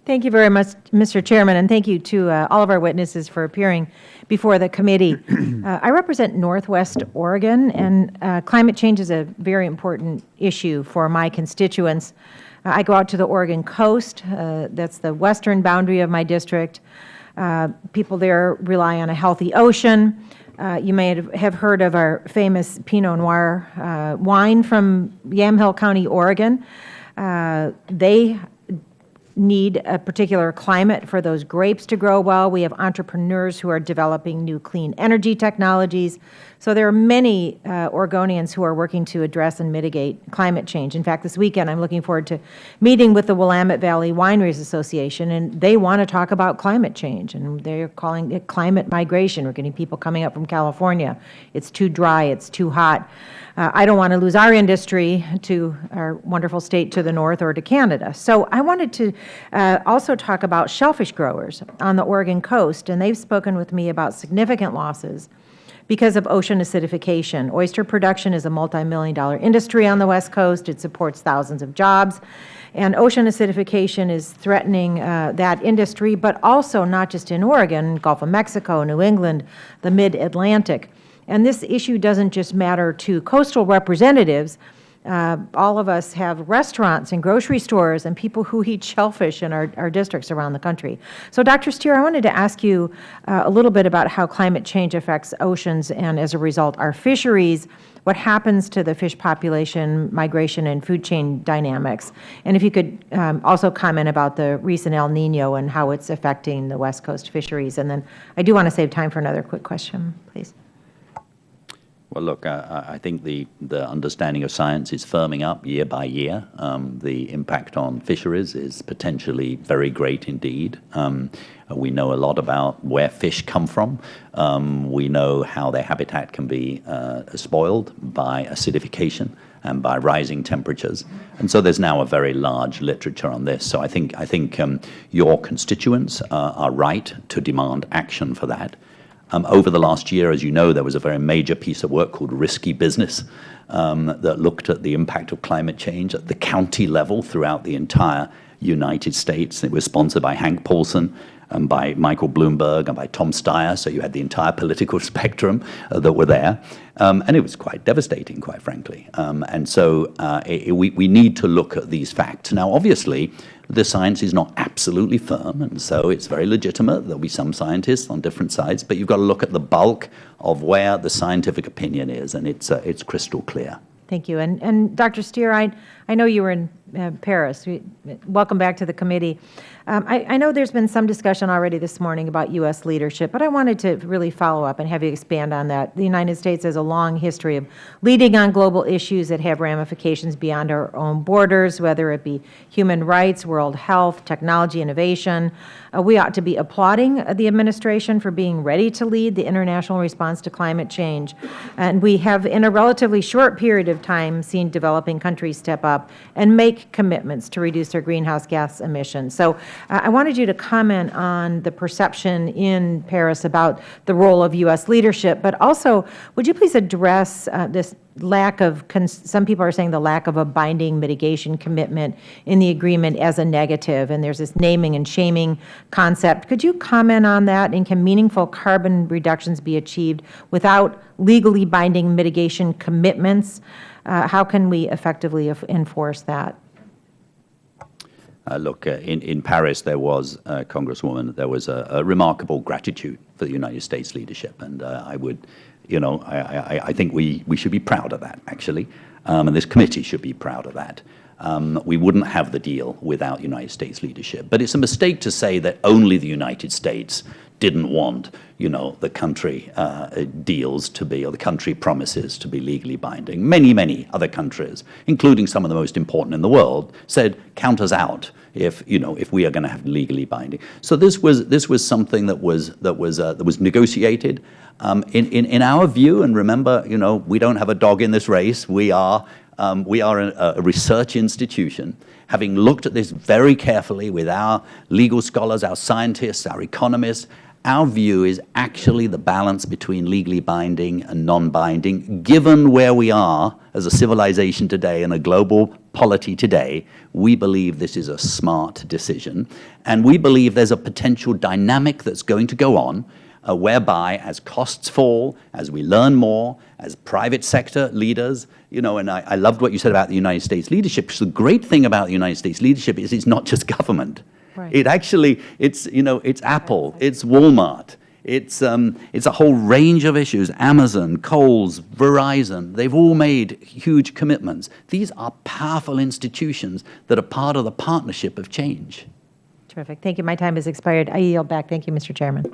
Thank you very much, Mr. Chairman, and thank you to all of our witnesses for appearing before the committee. I represent Northwest Oregon, and climate change is a very important issue for my constituents. I go out to the Oregon coast. That's the western boundary of my district. People there rely on a healthy ocean. You may have heard of our famous Pinot Noir wine from Yamhill County, Oregon. They need a particular climate for those grapes to grow well. We have entrepreneurs who are developing new clean energy technologies. So there are many Oregonians who are working to address and mitigate climate change. In fact, this weekend I'm looking forward to meeting with the Willamette Valley Wineries Association, and they want to talk about climate change, and they're calling it climate migration. We're getting people coming up from California. It's too dry, it's too hot. I don't want to lose our industry to our wonderful state to the north or to Canada. So I wanted to also talk about shellfish growers on the Oregon coast, and they've spoken with me about significant losses because of ocean acidification. Oyster production is a multi-million-dollar industry on the West Coast. It supports thousands of jobs. And ocean acidification is threatening that industry, but also not just in Oregon, Gulf of Mexico, New England, the Mid-Atlantic. And this issue doesn't just matter to coastal representatives. All of us have restaurants and grocery stores and people who eat shellfish in our districts around the country. So, Dr. Steer, I wanted to ask you a little bit about how climate change affects oceans and, as a result, our fisheries, what happens to the fish population, migration, and food chain dynamics. And if you could also comment about the recent El Nino and how it's affecting the West Coast fisheries. And then I do want to save time for another quick question, please. Well, look, I think the understanding of science is firming up year by year. The impact on fisheries is potentially very great indeed. We know a lot about where fish come from. We know how their habitat can be spoiled by acidification and by rising temperatures. And so there's now a very large literature on this. So I think your constituents are right to demand action for that. Over the last year, as you know, there was a very major piece of work called Risky Business that looked at the impact of climate change at the county level throughout the entire United States. It was sponsored by Hank Paulson and by Michael Bloomberg and by Tom Steyer, so you had the entire political spectrum that were there. And it was quite devastating, quite frankly. And so we need to look at these facts. Now, obviously, the science is not absolutely firm, and so it's very legitimate. There'll be some scientists on different sides, but you've got to look at the bulk of where the scientific opinion is, and it's crystal clear. Thank you. And Dr. Steer, I know you were in Paris. Welcome back to the committee. I know there's been some discussion already this morning about U.S. leadership, but I wanted to really follow up and have you expand on that. The United States has a long history of leading on global issues that have ramifications beyond our own borders, whether it be human rights, world health, technology innovation. We ought to be applauding the administration for being ready to lead the international response to climate change. And we have, in a relatively short period of time, seen developing countries step up and make commitments to reduce their greenhouse gas emissions. So I wanted you to comment on the perception in Paris about the role of U.S. leadership, but also would you please address this lack of, some people are saying the lack of a binding mitigation commitment in the agreement as a negative, and there's this naming and shaming concept. Could you comment on that, and can meaningful carbon reductions be achieved without legally binding mitigation commitments? How can we effectively enforce that? Look, in Paris, there was, Congresswoman, there was a remarkable gratitude for the United States leadership, and I would, I think we should be proud of that, actually, and this committee should be proud of that. We wouldn't have the deal without United States leadership. But it's a mistake to say that only the United States didn't want, the country deals to be, or the country promises to be legally binding. Many, many other countries, including some of the most important in the world, said, count us out if we are going to have legally binding. So this was something that was negotiated. In our view, and remember, we don't have a dog in this race. We are a research institution. Having looked at this very carefully with our legal scholars, our scientists, our economists, Our view is actually the balance between legally binding and non-binding. Given where we are as a civilization today and a global polity today, we believe this is a smart decision. And we believe there's a potential dynamic that's going to go on whereby as costs fall, as we learn more, as private sector leaders, and I loved what you said about the United States leadership, because the great thing about the United States leadership is it's not just government. Right. It's Apple, it's Walmart, it's a whole range of issues. Amazon, Kohl's, Verizon, they've all made huge commitments. These are powerful institutions that are part of the partnership of change. Terrific. Thank you. My time has expired. I yield back. Thank you, Mr. Chairman.